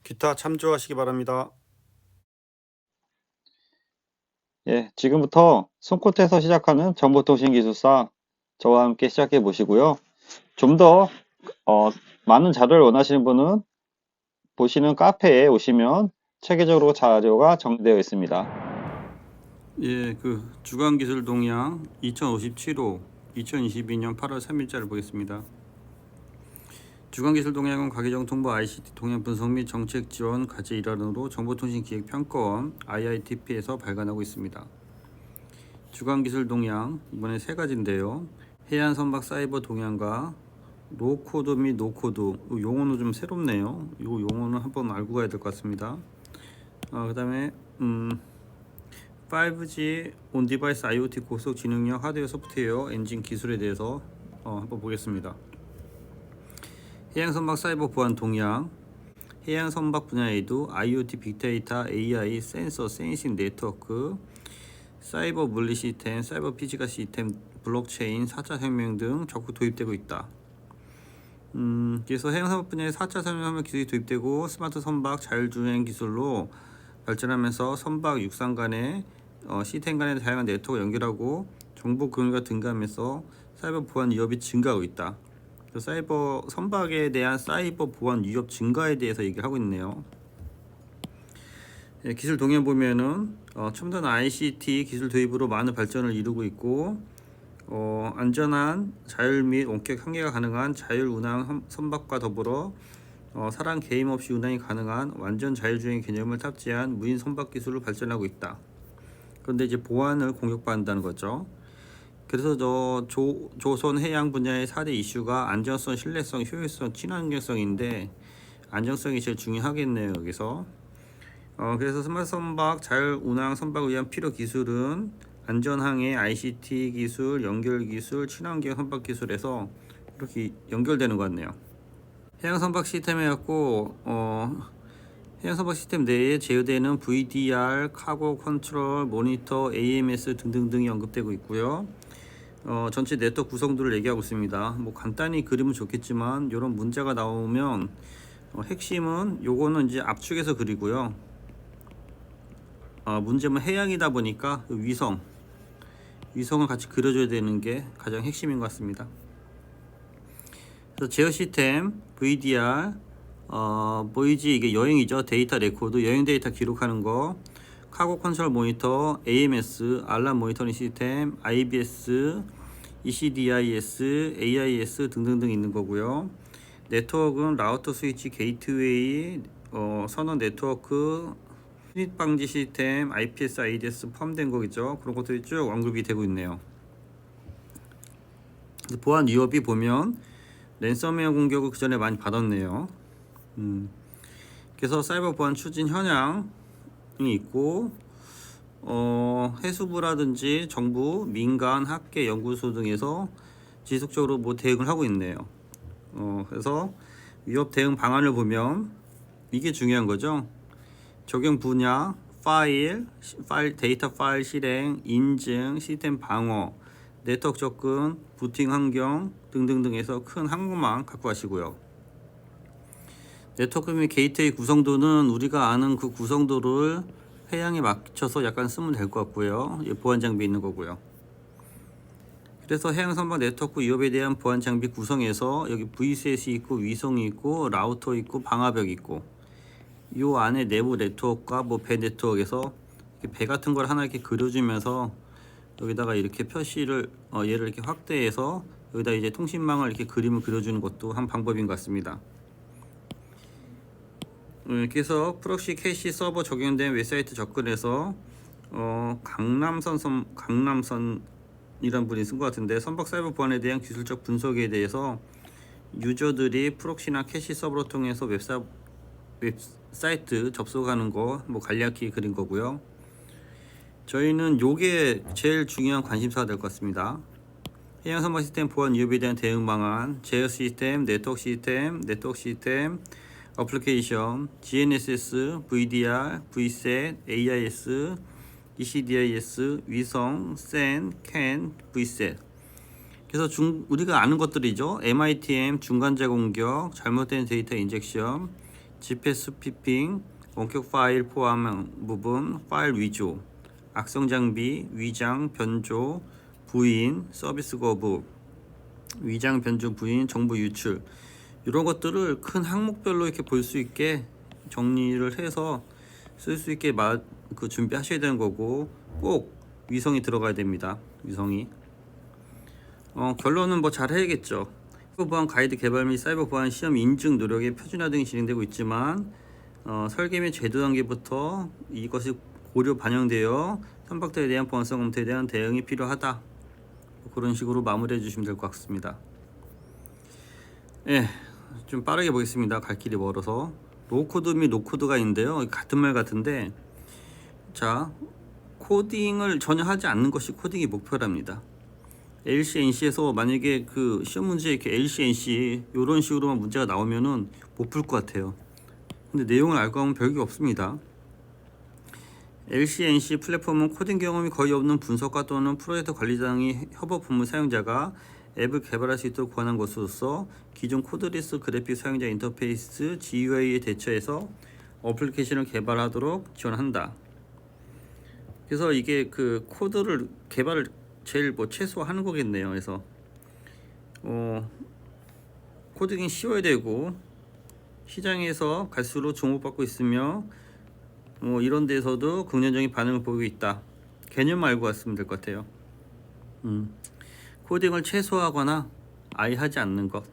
기타 참조하시기 바랍니다. 예, 지금부터 손끝에서 시작하는 정보통신기술사 저와 함께 시작해 보시고요. 좀 더 많은 자료를 원하시는 분은 보시는 카페에 오시면 체계적으로 자료가 정리되어 있습니다. 예, 주간기술 동향 2057호 2022년 8월 3일자를 보겠습니다. 주간기술 동향은 과기정 통보 ICT 동향 분석 및 정책 지원 과제 일환으로 정보통신기획평가원 IITP에서 발간하고 있습니다. 주간기술 동향 이번에 세 가지인데요. 해안 선박 사이버 동향과 로코드 및 노코드, 용어는 좀 새롭네요. 이 용어는 한번 알고 가야 될 것 같습니다. 그 다음에 5G 온디바이스 IoT 고속 지능형 하드웨어 소프트웨어 엔진 기술에 대해서 한번 보겠습니다. 해양선박 사이버 보안 동향, 해양선박 분야에도 IoT, 빅데이터, AI, 센서, 센싱 네트워크, 사이버 물리 시스템, 사이버 피지컬 시스템, 블록체인, 4차 혁명 등 적극 도입되고 있다. 그래서 해양선박 분야에 4차 혁명 기술이 도입되고 스마트 선박 자율주행 기술로 발전하면서 선박 육상 간의 시스템 간의 다양한 네트워크 연결하고 정보 공유가 증가하면서 사이버 보안 위협이 증가하고 있다. 사이버 선박에 대한 사이버 보안 위협 증가에 대해서 얘기를 하고 있네요. 기술 동향 보면은 첨단 ICT 기술 도입으로 많은 발전을 이루고 있고 안전한 자율 및 원격 항해가 가능한 자율 운항 선박과 더불어 사람 개임 없이 운항이 가능한 완전 자율주행 개념을 탑재한 무인 선박 기술을 발전하고 있다. 그런데 이제 보안을 공격받는다는 거죠. 그래서 조선 해양 분야의 4대 이슈가 안전성, 신뢰성, 효율성, 친환경성인데 안전성이 제일 중요하겠네요. 여기서 그래서 스마트 선박, 자율 운항 선박을 위한 필요 기술은 안전항해, ICT 기술, 연결 기술, 친환경 선박 기술에서 이렇게 연결되는 것 같네요. 해양 선박 시스템에 갖고 해양 선박 시스템 내에 제어되는 VDR, 카고 컨트롤, 모니터, AMS 등등등이 언급되고 있고요. 전체 네트워크 구성도를 얘기하고 있습니다. 뭐 간단히 그리면 좋겠지만 이런 문제가 나오면 핵심은 요거는 이제 압축해서 그리고요. 문제는 해양이다 보니까 위성을 같이 그려줘야 되는 게 가장 핵심인 것 같습니다. 그래서 제어 시스템, VDR, 보이지 이게 여행이죠. 데이터 레코드, 여행 데이터 기록하는 거, 카고 컨트롤 모니터, AMS, 알람 모니터링 시스템, IBS, ECDIS, AIS 등등등 있는 거고요. 네트워크는 라우터, 스위치, 게이트웨이, 선언 네트워크, 스닛 방지 시스템, IPS, IDS 포함된 거겠죠. 그런 것들이 쭉 언급이 되고 있네요. 보안 위협이 보면 랜섬웨어 공격을 그 전에 많이 받았네요. 그래서 사이버 보안 추진 현황이 있고 해수부라든지 정부, 민간, 학계, 연구소 등에서 지속적으로 뭐 대응을 하고 있네요. 그래서 위협 대응 방안을 보면 이게 중요한 거죠. 적용 분야, 데이터 파일 실행, 인증, 시스템 방어, 네트워크 접근, 부팅 환경 등등등에서 큰 항목만 갖고 가시고요. 네트워크 및 게이트웨이 구성도는 우리가 아는 그 구성도를 해양에 맞춰서 약간 쓰면 될 것 같고요. 보안 장비 있는 거고요. 그래서 해양 선박 네트워크 위협에 대한 보안 장비 구성에서 여기 VCS이 있고 위성이 있고 라우터 있고 방화벽 있고 이 안에 내부 네트워크와 뭐 배 네트워크에서 배 같은 걸 하나 이렇게 그려주면서 여기다가 이렇게 표시를 얘를 이렇게 확대해서 여기다 이제 통신망을 이렇게 그림을 그려주는 것도 한 방법인 것 같습니다. 그래서 프록시 캐시 서버 적용된 웹사이트 접근해서 강남선이란 분이 쓴 것 같은데 선박 사이버 보안에 대한 기술적 분석에 대해서 유저들이 프록시나 캐시 서버를 통해서 웹사이트 접속하는 거 뭐 간략히 그린 거고요. 저희는 요게 제일 중요한 관심사가 될 것 같습니다. 해양 선박 시스템 보안 위협에 대한 대응 방안, 제어 시스템, 네트워크 시스템, 어플리케이션, GNSS, VDR, VSAT, AIS, ECDIS, 위성, SAN, CAN, VSAT. 그래서 우리가 아는 것들이죠. MITM, 중간재 공격, 잘못된 데이터 인젝션, GPS 피핑, 원격 파일 포함 부분, 파일 위조, 악성 장비, 위장, 변조, 부인, 서비스 거부, 위장, 변조, 부인, 정보 유출, 이런 것들을 큰 항목별로 이렇게 볼 수 있게 정리를 해서 쓸 수 있게 준비하셔야 되는 거고, 꼭 위성이 들어가야 됩니다. 위성이. 결론은 뭐 잘 해야겠죠. 사이버 보안 가이드 개발 및 사이버 보안 시험 인증 노력의 표준화 등이 진행되고 있지만, 설계 및 제도 단계부터 이것이 고려 반영되어 선박들에 대한 보안성 검토에 대한 대응이 필요하다. 그런 식으로 마무리해 주시면 될 것 같습니다. 예, 좀 빠르게 보겠습니다. 갈 길이 멀어서. 로우코드 및 노코드가 있는데요. 같은 말 같은데, 자, 코딩을 전혀 하지 않는 것이 코딩의 목표랍니다. LC, NC에서 만약에 그 시험 문제에 이렇게 LC, NC 이런 식으로만 문제가 나오면은 못 풀 것 같아요. 근데 내용을 알고 하면 별게 없습니다. LC, NC 플랫폼은 코딩 경험이 거의 없는 분석가 또는 프로젝트 관리자 등의 협업 부문 사용자가 앱을 개발할 수 있도록 구현한 것으로서 기존 코드리스 그래픽 사용자 인터페이스 GUI에 대처해서 어플리케이션을 개발하도록 지원한다. 그래서 이게 그 코드를 개발을 제일 최소화하는 거겠네요. 그래서 코딩이 쉬워야 되고 시장에서 갈수록 주목받고 있으며 이런 데서도 긍정적인 반응을 보이고 있다. 개념 알고 왔으면 될 것 같아요. 코딩을 최소화하거나 아예 하지 않는 것.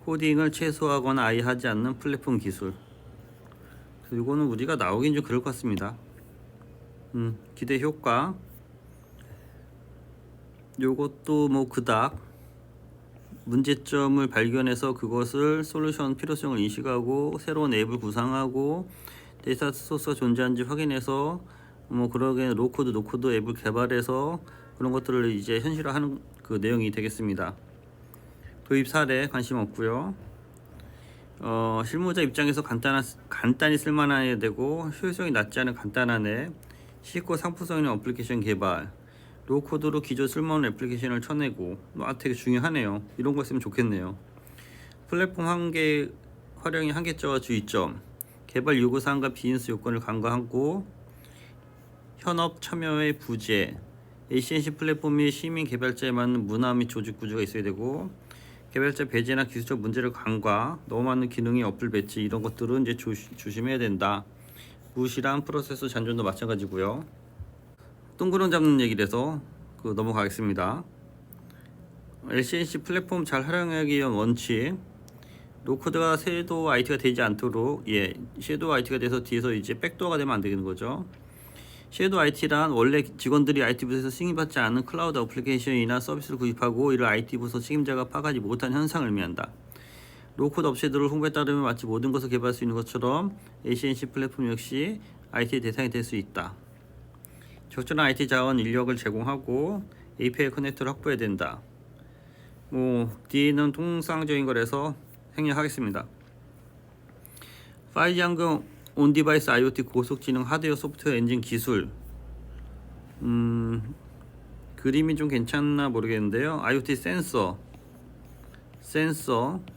코딩을 최소화하거나 아예 하지 않는 플랫폼 기술. 이거는 우리가 나오긴 좀 그럴 것 같습니다. 기대 효과. 요것도 그닥 문제점을 발견해서 그것을 솔루션 필요성을 인식하고 새로운 앱을 구상하고 데이터 소스가 존재하는지 확인해서 그러게 로코드 노코드 앱을 개발해서 그런 것들을 이제 현실화하는 그 내용이 되겠습니다. 도입 사례 관심 없고요. 실무자 입장에서 간단히 쓸만해야 되고 효율성이 낮지 않은 간단한 앱, 쉽고 상품성 있는 어플리케이션 개발, 로우코드로 기존 쓸모없는 애플리케이션을 쳐내고 되게 중요하네요. 이런 거 있으면 좋겠네요. 플랫폼 활용의 한계점과 주의점, 개발 요구사항과 비즈니스 요건을 간과하고 현업 참여의 부재, ACNC 플랫폼이 시민 개발자에 맞는 문화 및 조직 구조가 있어야 되고 개발자 배제나 기술적 문제를 간과, 너무 많은 기능이 어플 배치 이런 것들은 이제 조심해야 된다. 무실한 프로세스 잔존도 마찬가지고요. 둥그런 잡는 얘기를 해서 넘어가겠습니다. LCNC 플랫폼 잘 활용하기 위한 원칙, 로코드가 섀도우 IT가 되지 않도록 섀도우 IT가 돼서 뒤에서 이제 백도어가 되면 안 되는 거죠. 섀도우 IT란 원래 직원들이 IT 부서에서 승인받지 않은 클라우드 어플리케이션이나 서비스를 구입하고 이를 IT 부서 책임자가 파악하지 못한 현상을 의미한다. 로코드 업체들을 홍보에 따르면 마치 모든 것을 개발할 수 있는 것처럼 ACNC 플랫폼 역시 IT의 대상이 될 수 있다. 적절한 IT 자원 인력을 제공하고 API 커넥터를 확보해야 된다. D는 통상적인 거라서 생략하겠습니다. 5G 항공 온디바이스 IoT 고속지능 하드웨어 소프트웨어 엔진 기술. 그림이 좀 괜찮나 모르겠는데요. IoT 센서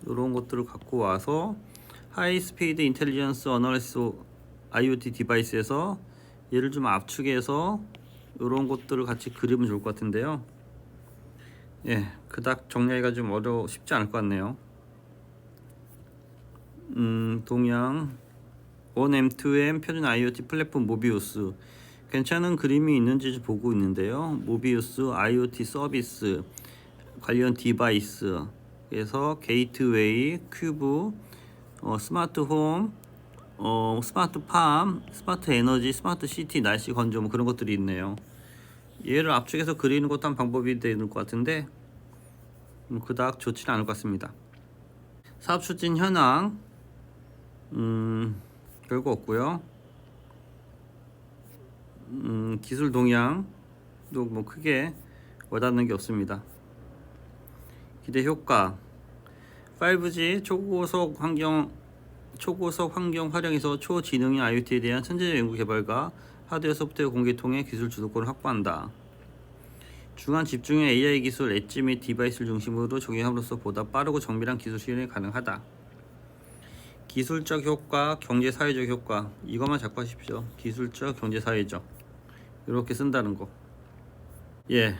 이런 것들을 갖고 와서 하이 스피드 인텔리전스 어널리시스 IoT 디바이스에서 얘를 좀 압축해서 이런 것들을 같이 그리면 좋을 것 같은데요. 그닥 정리하기가 좀 쉽지 않을 것 같네요. 동양 1M2M 표준 IoT 플랫폼 모비우스, 괜찮은 그림이 있는지 보고 있는데요. 모비우스 IoT 서비스 관련 디바이스, 그래서 게이트웨이, 큐브, 스마트 홈, 스마트 팜, 스마트 에너지, 스마트 시티, 날씨 건조 그런 것들이 있네요. 얘를 압축해서 그리는 것도 한 방법이 되는 것 같은데 그닥 좋지는 않을 것 같습니다. 사업 추진 현황 별거 없고요. 기술 동향도 크게 와닿는 게 없습니다. 기대 효과, 5G 초고속 환경 활용에서 초지능형 IoT에 대한 천재적 연구 개발과 하드웨어 소프트웨어 공개 통해 기술 주도권을 확보한다. 중간 집중형 AI 기술 엣지 및 디바이스를 중심으로 적용함으로써 보다 빠르고 정밀한 기술 실현이 가능하다. 기술적 효과, 경제 사회적 효과 이것만 잡고 하십시오. 기술적, 경제 사회적 이렇게 쓴다는 거. 예,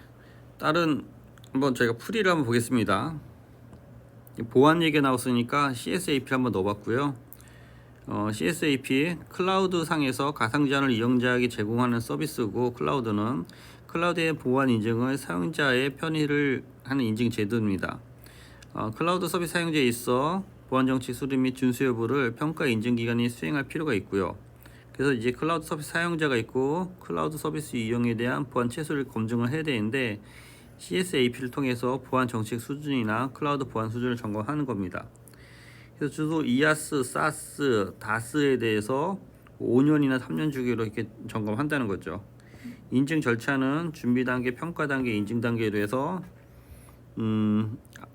다른 한번 저희가 풀이를 한번 보겠습니다. 보안 얘기 나왔으니까 CSAP 한번 넣어봤고요. CSAP 클라우드 상에서 가상자원을 이용자에게 제공하는 서비스고, 클라우드는 클라우드의 보안 인증을 사용자의 편의를 하는 인증 제도입니다. 클라우드 서비스 사용자에 있어 보안 정책 수립 및 준수 여부를 평가 인증 기관이 수행할 필요가 있고요. 그래서 이제 클라우드 서비스 사용자가 있고 클라우드 서비스 이용에 대한 보안 최소를 검증을 해야 되는데, CSAP를 통해서 보안 정책 수준이나 클라우드 보안 수준을 점검하는 겁니다. 그래서 주로 IaaS, SaaS, DaaS에 대해서 5년이나 3년 주기로 이렇게 점검한다는 거죠. 인증 절차는 준비 단계, 평가 단계, 인증 단계로 해서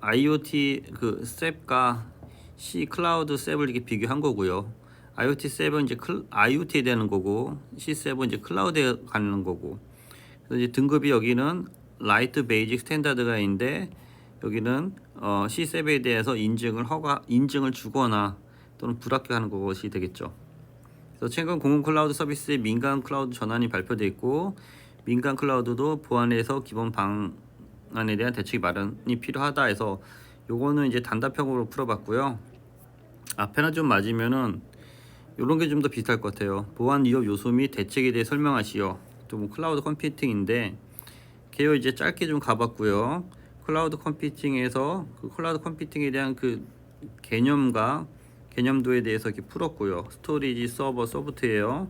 IoT 그 셉과 C 클라우드 셉을 이렇게 비교한 거고요. IoT 셉은 이제 IoT에 대한 거고, C 셉은 이제 클라우드에 가는 거고. 그래서 이제 등급이 여기는 라이트, 베이직, 스탠다드가 있는데, 여기는 C 셉에 대해서 인증을 주거나 또는 불합격하는 것이 되겠죠. 그래서 최근 공공 클라우드 서비스의 민간 클라우드 전환이 발표돼 있고, 민간 클라우드도 보안에서 기본 방안에 대한 대책 마련이 필요하다 해서 요거는 이제 단답형으로 풀어봤고요. 앞에나 좀 맞으면은 요런 게 좀 더 비슷할 것 같아요. 보안 위협 요소 및 대책에 대해 설명하시오. 또 뭐 클라우드 컴퓨팅인데 개요 이제 짧게 좀 가봤고요. 클라우드 컴퓨팅에서 그 클라우드 컴퓨팅에 대한 그 개념과 개념도에 대해서 이렇게 풀었고요. 스토리지, 서버, 소프트웨어,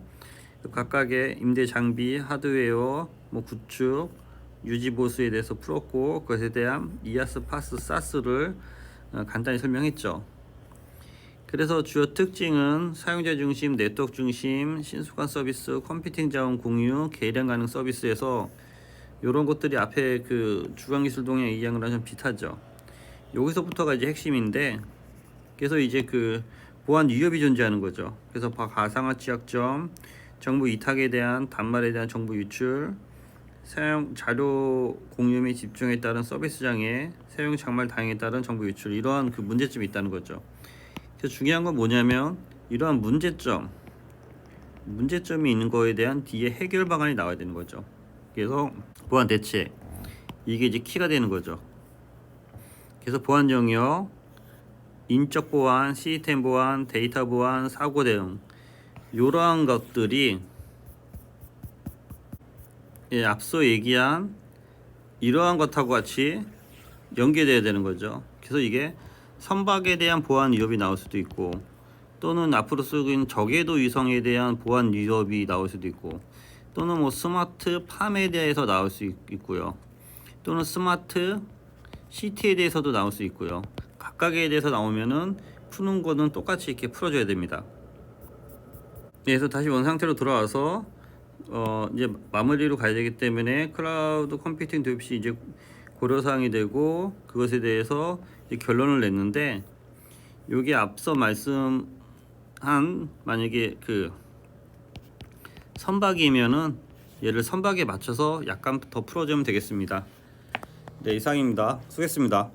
각각의 임대 장비, 하드웨어, 뭐 구축, 유지 보수에 대해서 풀었고, 그것에 대한 IaaS, PaaS, SaaS를 간단히 설명했죠. 그래서 주요 특징은 사용자 중심, 네트워크 중심, 신속한 서비스, 컴퓨팅 자원 공유, 계량 가능 서비스에서 이런 것들이 앞에 그 주간기술 동향 얘기한 거랑 좀 비슷하죠. 여기서부터가 이제 핵심인데, 그래서 이제 그 보안 위협이 존재하는 거죠. 그래서 가상화 취약점, 정보 이탁에 대한 단말에 대한 정보 유출, 사용 자료 공유 및 집중에 따른 서비스 장애, 사용 장말 다행에 따른 정보 유출, 이러한 그 문제점이 있다는 거죠. 그래서 중요한 건 뭐냐면 이러한 문제점이 있는 거에 대한 뒤에 해결 방안이 나와야 되는 거죠. 그래서 보안 대책, 이게 이제 키가 되는 거죠. 그래서 보안 영역, 인적 보안, 시스템 보안, 데이터 보안, 사고 대응, 이러한 것들이 앞서 얘기한 이러한 것하고 같이 연계돼야 되는 거죠. 그래서 이게 선박에 대한 보안 위협이 나올 수도 있고, 또는 앞으로 쓰인 저궤도 위성에 대한 보안 위협이 나올 수도 있고, 또는 뭐 스마트 팜에 대해서 나올 수 있고요. 또는 스마트 시티에 대해서도 나올 수 있고요. 각각에 대해서 나오면은 푸는 거는 똑같이 이렇게 풀어줘야 됩니다. 그래서 다시 원 상태로 돌아와서 이제 마무리로 가야 되기 때문에 클라우드 컴퓨팅 도입 시 이제 고려사항이 되고, 그것에 대해서 이제 결론을 냈는데, 요게 앞서 말씀한 만약에 그 선박이면은 얘를 선박에 맞춰서 약간 더 풀어주면 되겠습니다. 네, 이상입니다. 수고했습니다.